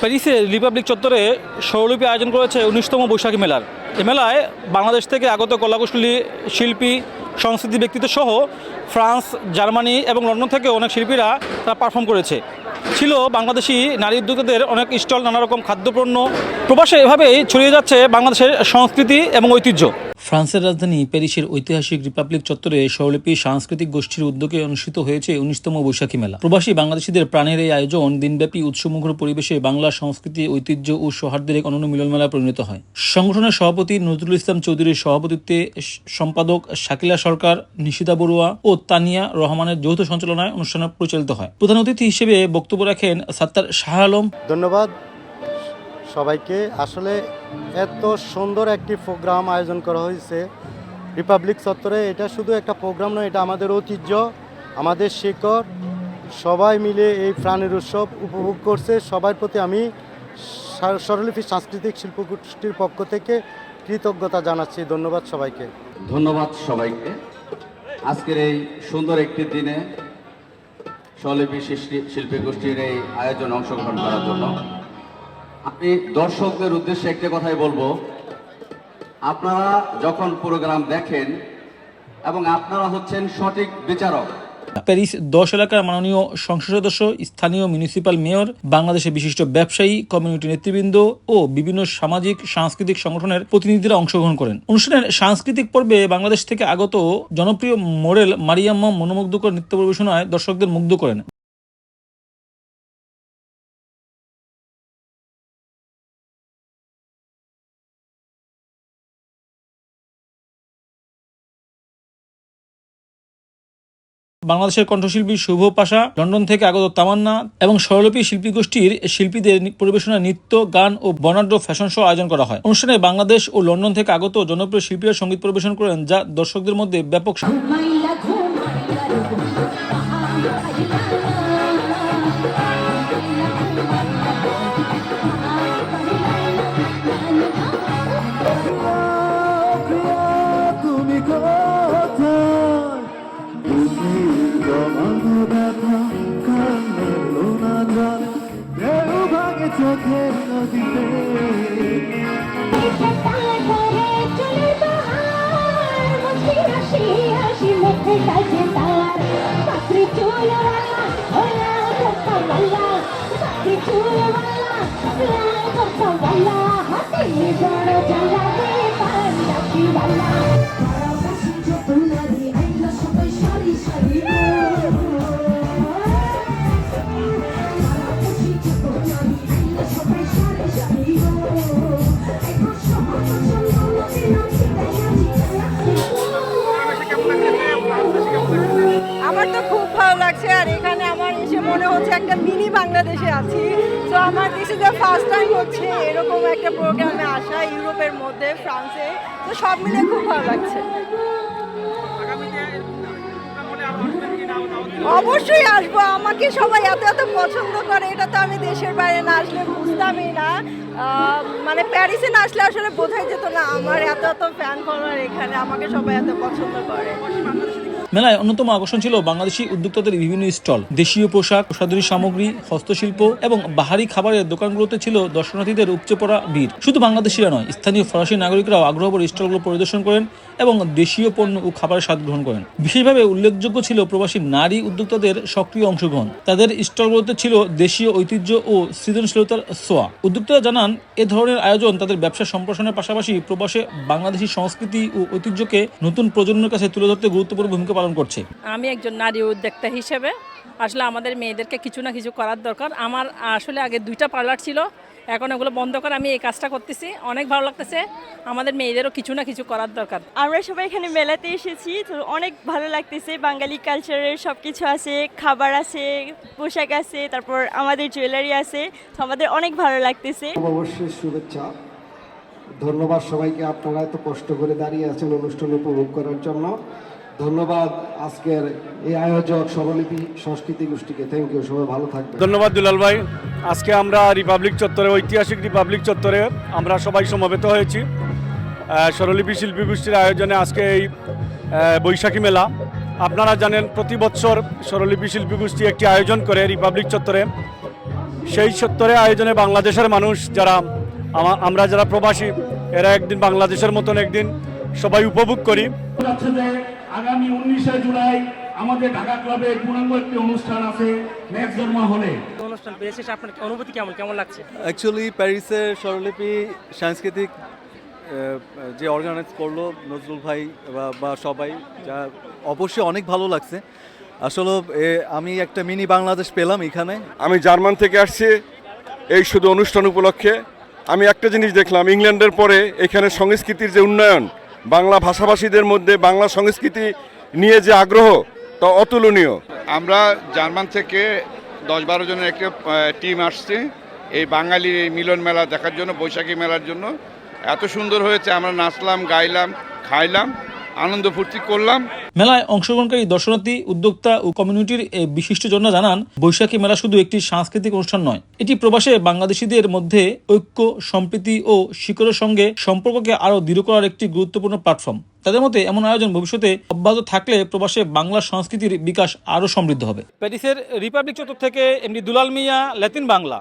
প্যারিসে রিপাবলিক চত্বরে স্বরলিপি আয়োজন করেছে ১৯তম বৈশাখী মেলার। এ মেলায় বাংলাদেশ থেকে আগত কলাকুশলী শিল্পী, সংস্কৃতি ব্যক্তিত্ব সহ ফ্রান্স, জার্মানি এবং লন্ডন থেকে অনেক শিল্পীরা তারা পারফর্ম করেছে। ছিল বাংলাদেশি নারী উদ্যোক্তাদের অনেক স্টল, নানা রকম খাদ্যপণ্য। প্রবাসে এভাবেই ছড়িয়ে যাচ্ছে বাংলাদেশের সংস্কৃতি এবং ঐতিহ্য। ফ্রান্সের রাজধানী প্যারিসের ঐতিহাসিক রিপাবলিক চত্বরে স্বরলিপি সাংস্কৃতিক গোষ্ঠীর উদ্যোগে অনুষ্ঠিত হয়েছে ১৯তম বৈশাখী মেলা। প্রবাসী বাংলাদেশিদের প্রাণের এই আয়োজন দিনব্যাপী উৎসবমুখর পরিবেশে বাংলা সংস্কৃতি, ঐতিহ্য ও সৌহার্দ্যের এক অনন্য মিলন মেলায় পরিণত হয়। সংগঠনের সভাপতি নজরুল ইসলাম চৌধুরীর সভাপতিত্বে সম্পাদক শাকিলা সরকার, নিশিতা বড়ুয়া ও তানিয়া রহমানের যৌথ সঞ্চালনায় অনুষ্ঠান পরিচালিত হয়। প্রধান অতিথি হিসেবে বক্তব্য রাখেন সাত্তার শাহ আলম। ধন্যবাদ সবাইকে। আসলে এত সুন্দর একটি প্রোগ্রাম আয়োজন করা হয়েছে রিপাবলিক চত্বরে। এটা শুধু একটা প্রোগ্রাম নয়, এটা আমাদের ঐতিহ্য, আমাদের শিকড়। সবাই মিলে এই প্রাণের উৎসব উপভোগ করছে। সবার প্রতি আমি স্বরলিপি সাংস্কৃতিক শিল্পগোষ্ঠীর পক্ষ থেকে কৃতজ্ঞতা জানাচ্ছি। ধন্যবাদ সবাইকে। ধন্যবাদ সবাইকে আজকের এই সুন্দর একটি দিনে স্বরলিপি শিল্পী গোষ্ঠীর এই আয়োজনে অংশগ্রহণ করার জন্য। আমি দর্শকদের উদ্দেশ্যে একটি কথাই বলবো, আপনারা যখন প্রোগ্রাম দেখেন এবং আপনারা হচ্ছেন সঠিক বিচারক। প্যারিস ১০ এলাকার মাননীয় সংসদ সদস্য, স্থানীয় মিউনিসিপাল মেয়র, বাংলাদেশের বিশিষ্ট ব্যবসায়ী, কমিউনিটি নেতৃবৃন্দ ও বিভিন্ন সামাজিক সাংস্কৃতিক সংগঠনের প্রতিনিধিরা অংশগ্রহণ করেন। অনুষ্ঠানের সাংস্কৃতিক পর্বে বাংলাদেশ থেকে আগত জনপ্রিয় মডেল মারিয়াম্মা মনোমুগ্ধকর নৃত্য পরিবেশনায় দর্শকদের মুগ্ধ করেন। বাংলাদেশের কণ্ঠশিল্পী শুভ পাশা, লন্ডন থেকে আগত তামান্না এবং স্বরলিপি শিল্পী গোষ্ঠীর শিল্পীদের পরিবেশনায় নৃত্য, গান ও বর্ণাঢ্য ফ্যাশন শো আয়োজন করা হয়। অনুষ্ঠানে বাংলাদেশ ও লন্ডন থেকে আগত জনপ্রিয় শিল্পীরা সঙ্গীত পরিবেশন করেন, যা দর্শকদের মধ্যে ব্যাপক চোখের নদীতে আমার তো খুব ভালো লাগছে। আর এখানে আমার এসে মনে হচ্ছে একটা মিনি বাংলাদেশে আছি। তো আমার this is the first time হচ্ছে এরকম একটা প্রোগ্রামে আসা, ইউরোপের মধ্যে, ফ্রান্সে। তো সব মিলে খুব ভালো লাগছে। অবশ্যই আসবো। আমাকে সবাই এত এত পছন্দ করে, এটা তো আমি দেশের বাইরে না আসলে বুঝতামই না। মানে প্যারিসে না আসলে আসলে বোঝাই যেত না আমার এত এত ফ্যান ফলোয়ার এখানে, আমাকে সবাই এত পছন্দ করে। মেলায় অন্যতম আকর্ষণ ছিল বাংলাদেশি উদ্যোক্তাদের বিভিন্ন স্টল। দেশীয় পোশাক, প্রসাধনী সামগ্রী, হস্তশিল্প এবং বাহারি খাবারের দোকানগুলোতে ছিল দর্শনার্থীদের উপচে পড়া ভিড়। শুধু বাংলাদেশিরা নয়, স্থানীয় ফরাসি নাগরিকরাও আগ্রহভরে স্টলগুলো পরিদর্শন করেন এবং দেশীয় পণ্য ও খাবারের স্বাদ গ্রহণ করেন। বিশেষভাবে উল্লেখযোগ্য ছিল প্রবাসী নারী উদ্যোক্তাদের সক্রিয় অংশগ্রহণ। তাদের স্টলগুলোতে ছিল দেশীয় ঐতিহ্য ও সৃজনশীলতার ছোঁয়া। উদ্যোক্তারা জানান, এ ধরনের আয়োজন তাদের ব্যবসা সম্প্রসারণের পাশাপাশি প্রবাসে বাংলাদেশি সংস্কৃতি ও ঐতিহ্যকে নতুন প্রজন্মের কাছে তুলে ধরতে গুরুত্বপূর্ণ ভূমিকা পালন করছে। আমি একজন নারী উদ্যোক্তা হিসেবে আসলে আমাদের মেয়েদেরকে কিছু না কিছু করার দরকার। আমার আসলে আগে 2টা পার্লার ছিল, এখন এগুলো বন্ধ করে আমি এই কাজটা করতেছি। অনেক ভালো লাগতেছে। আমাদের মেয়েদেরও কিছু না কিছু করার দরকার। আমরা সবাই এখানে মেলাতে এসেছি, তো অনেক ভালো লাগতেছে। বাঙালি কালচারের সব কিছু আছে, খাবার আছে, পোশাক আছে, তারপর আমাদের জুয়েলারি আছে। তো আমাদের অনেক ভালো লাগতেছে। অবশ্যই শুভেচ্ছা, ধন্যবাদ সবাইকে। আপনারা এত কষ্ট করে দাঁড়িয়ে আছেন অনুষ্ঠান উপভোগ করার জন্য। ধন্যবাদ আজকের এই আয়োজক স্বরলিপি সংস্কৃতি গোষ্ঠীকে। থ্যাংক ইউ, সবাই ভালো থাকবেন। ধন্যবাদ দুলাল ভাই। আজকে আমরা রিপাবলিক চত্বরে, ঐতিহাসিক রিপাবলিক চত্বরে আমরা সবাই সমবেত হয়েছি স্বরলিপি শিল্পী গোষ্ঠীর আয়োজনে আজকে এই বৈশাখী মেলা। আপনারা জানেন প্রতি বছর স্বরলিপি শিল্পী গোষ্ঠী একটি আয়োজন করে রিপাবলিক চত্বরে। সেই চত্বরে আয়োজনে বাংলাদেশের মানুষ যারা আমরা যারা প্রবাসী এরা একদিন বাংলাদেশের মতন একদিন সবাই উপভোগ করি। যাচ্ছে যে আগামী 19শে জুলাই আমাদের ঢাকা ক্লাবে পূর্ণাঙ্গ একটি অনুষ্ঠান আছে নেক্সট জন্ম হলে। অনুষ্ঠান পেয়েছে আপনার অনুভূতি কেমন লাগছে? অ্যাকচুয়ালি প্যারিসের স্বরলিপি সাংস্কৃতিক যে অর্গানাইজ করলো নজরুল ভাই বা সবাই, যা অবশ্যই অনেক ভালো লাগছে। আসলে আমি একটা মিনি বাংলাদেশ পেলাম এখানে। আমি জার্মান থেকে আসছি এই শুধু অনুষ্ঠান উপলক্ষে। আমি একটা জিনিস দেখলাম, ইংল্যান্ডের পরে এখানে সংস্কৃতির যে উন্নয়ন, বাংলা ভাষাভাষীদের মধ্যে বাংলা সংস্কৃতি নিয়ে যে আগ্রহ তা অতুলনীয়। আমরা জার্মান থেকে 10-12 জনের একটা টিম আসছে এই বাঙালির এই মিলন মেলা দেখার জন্য, বৈশাখী মেলার জন্য। এত সুন্দর হয়েছে, আমরা নাচলাম, গাইলাম, খাইলাম, আনন্দ ফুর্তি করলাম। মেলায় অংশগ্রহণকারী দর্শনার্থী, উদ্যোক্তা ও কমিউনিটির এই বিশিষ্টজনরা জানান, বৈশাখী মেলা শুধু একটি সাংস্কৃতিক অনুষ্ঠান নয়, এটি প্রবাসে বাংলাদেশিদের মধ্যে ঐক্য, সম্প্রীতি ও শিকড়ের সঙ্গে সম্পর্ককে আরও দৃঢ় করার একটি গুরুত্বপূর্ণ প্ল্যাটফর্ম। তাদের মতে এমন আয়োজন ভবিষ্যতে অব্যাহত থাকলে প্রবাসে বাংলা সংস্কৃতির বিকাশ আরও সমৃদ্ধ হবে। প্যারিসের রিপাবলিক চত্বর থেকে এমডি দুলাল মিয়া, ল্যাটিন বাংলা।